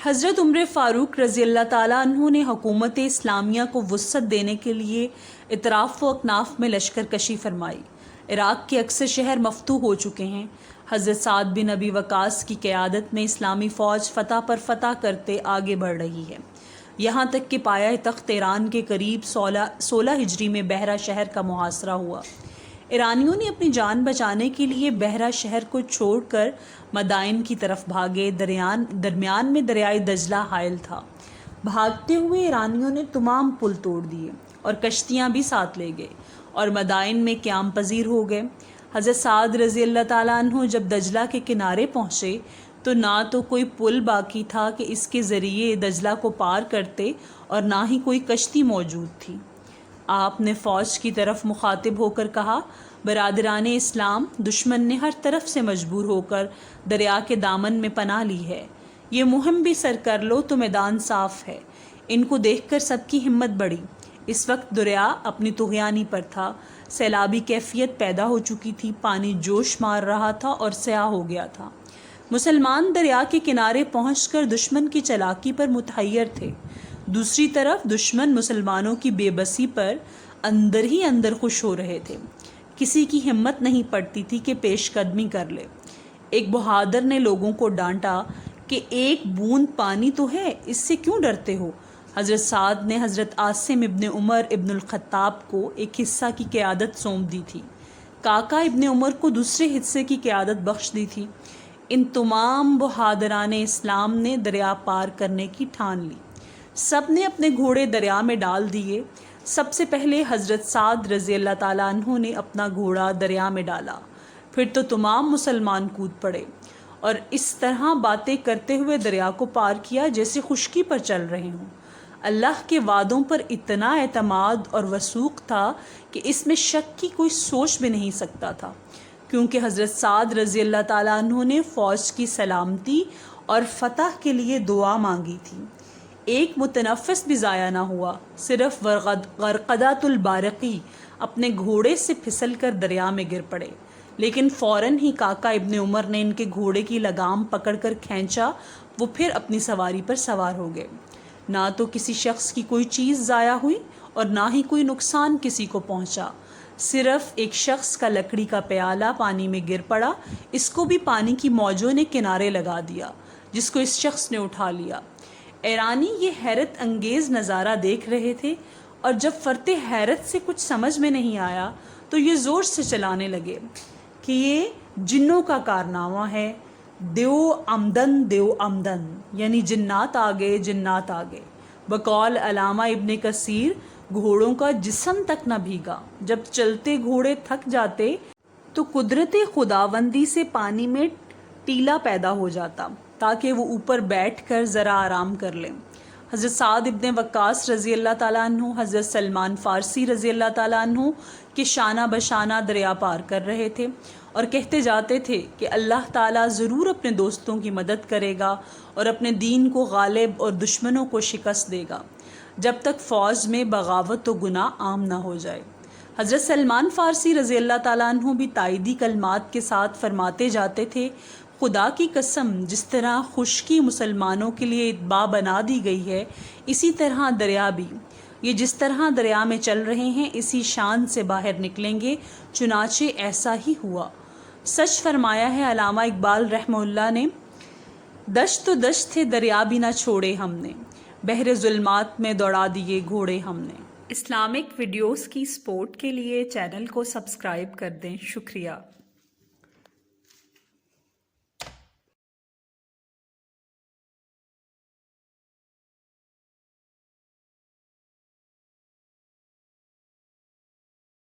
حضرت عمر فاروق رضی اللہ تعالیٰ عنہ نے حکومت اسلامیہ کو وسعت دینے کے لیے اطراف و اکناف میں لشکر کشی فرمائی۔ عراق کے اکثر شہر مفتوح ہو چکے ہیں۔ حضرت سعد بن ابی وقاص کی قیادت میں اسلامی فوج فتح پر فتح کرتے آگے بڑھ رہی ہے، یہاں تک کہ پایہ تخت ایران کے قریب 16 ہجری میں بحرہ شہر کا محاصرہ ہوا۔ ایرانیوں نے اپنی جان بچانے کے لیے بحرہ شہر کو چھوڑ کر مدائن کی طرف بھاگے۔ درمیان میں دریائے دجلہ حائل تھا۔ بھاگتے ہوئے ایرانیوں نے تمام پل توڑ دیے اور کشتیاں بھی ساتھ لے گئے اور مدائن میں قیام پذیر ہو گئے۔ حضرت سعد رضی اللہ تعالیٰ عنہ جب دجلہ کے کنارے پہنچے تو نہ تو کوئی پل باقی تھا کہ اس کے ذریعے دجلہ کو پار کرتے اور نہ ہی کوئی کشتی موجود تھی۔ آپ نے فوج کی طرف مخاطب ہو کر کہا، برادران اسلام، دشمن نے ہر طرف سے مجبور ہو کر دریا کے دامن میں پناہ لی ہے۔ یہ مہم بھی سر کر لو تو میدان صاف ہے۔ ان کو دیکھ کر سب کی ہمت بڑھی۔ اس وقت دریا اپنی طغیانی پر تھا، سیلابی کیفیت پیدا ہو چکی تھی، پانی جوش مار رہا تھا اور سیاہ ہو گیا تھا۔ مسلمان دریا کے کنارے پہنچ کر دشمن کی چالاکی پر متحیر تھے۔ دوسری طرف دشمن مسلمانوں کی بے بسی پر اندر ہی اندر خوش ہو رہے تھے۔ کسی کی ہمت نہیں پڑتی تھی کہ پیش قدمی کر لے۔ ایک بہادر نے لوگوں کو ڈانٹا کہ ایک بوند پانی تو ہے، اس سے کیوں ڈرتے ہو؟ حضرت سعد نے حضرت عاصم ابن عمر ابن الخطاب کو ایک حصہ کی قیادت سونپ دی تھی، کاکا ابن عمر کو دوسرے حصے کی قیادت بخش دی تھی۔ ان تمام بہادران اسلام نے دریا پار کرنے کی ٹھان لی۔ سب نے اپنے گھوڑے دریا میں ڈال دیے۔ سب سے پہلے حضرت سعد رضی اللہ تعالیٰ عنہ نے اپنا گھوڑا دریا میں ڈالا، پھر تو تمام مسلمان کود پڑے اور اس طرح باتیں کرتے ہوئے دریا کو پار کیا جیسے خشکی پر چل رہے ہوں۔ اللہ کے وعدوں پر اتنا اعتماد اور وثوق تھا کہ اس میں شک کی کوئی سوچ بھی نہیں سکتا تھا، کیونکہ حضرت سعد رضی اللہ تعالیٰ عنہ نے فوج کی سلامتی اور فتح کے لیے دعا مانگی تھی۔ ایک متنفس بھی ضائع نہ ہوا، صرف غرقدۃ البارقی اپنے گھوڑے سے پھسل کر دریا میں گر پڑے، لیکن فوراً ہی کاکا ابن عمر نے ان کے گھوڑے کی لگام پکڑ کر کھینچا۔ وہ پھر اپنی سواری پر سوار ہو گئے۔ نہ تو کسی شخص کی کوئی چیز ضائع ہوئی اور نہ ہی کوئی نقصان کسی کو پہنچا۔ صرف ایک شخص کا لکڑی کا پیالہ پانی میں گر پڑا، اس کو بھی پانی کی موجوں نے کنارے لگا دیا، جس کو اس شخص نے اٹھا لیا۔ ایرانی یہ حیرت انگیز نظارہ دیکھ رہے تھے اور جب فرط حیرت سے کچھ سمجھ میں نہیں آیا تو یہ زور سے چلانے لگے کہ یہ جنوں کا کارنامہ ہے، دیو عمدن، یعنی جنات آگے، جنات آگے۔ بقول علامہ ابن کثیر، گھوڑوں کا جسم تک نہ بھیگا۔ جب چلتے گھوڑے تھک جاتے تو قدرت خداوندی سے پانی میں ٹیلا پیدا ہو جاتا تاکہ وہ اوپر بیٹھ کر ذرا آرام کر لیں۔ حضرت سعد ابن وقاص رضی اللہ تعالیٰ عنہ حضرت سلمان فارسی رضی اللہ تعالیٰ عنہ کے شانہ بشانہ دریا پار کر رہے تھے اور کہتے جاتے تھے کہ اللہ تعالیٰ ضرور اپنے دوستوں کی مدد کرے گا اور اپنے دین کو غالب اور دشمنوں کو شکست دے گا، جب تک فوج میں بغاوت و گناہ عام نہ ہو جائے۔ حضرت سلمان فارسی رضی اللہ تعالیٰ عنہ بھی تائیدی کلمات کے ساتھ فرماتے جاتے تھے، خدا کی قسم، جس طرح خشکی مسلمانوں کے لیے اتباع بنا دی گئی ہے، اسی طرح دریا بھی، یہ جس طرح دریا میں چل رہے ہیں اسی شان سے باہر نکلیں گے، چنانچہ ایسا ہی ہوا۔ سچ فرمایا ہے علامہ اقبال رحمہ اللہ نے، دشت تو دشت تھے دریا بھی نہ چھوڑے ہم نے، بحر ظلمات میں دوڑا دیے گھوڑے ہم نے۔ اسلامک ویڈیوز کی سپورٹ کے لیے چینل کو سبسکرائب کر دیں۔ شکریہ۔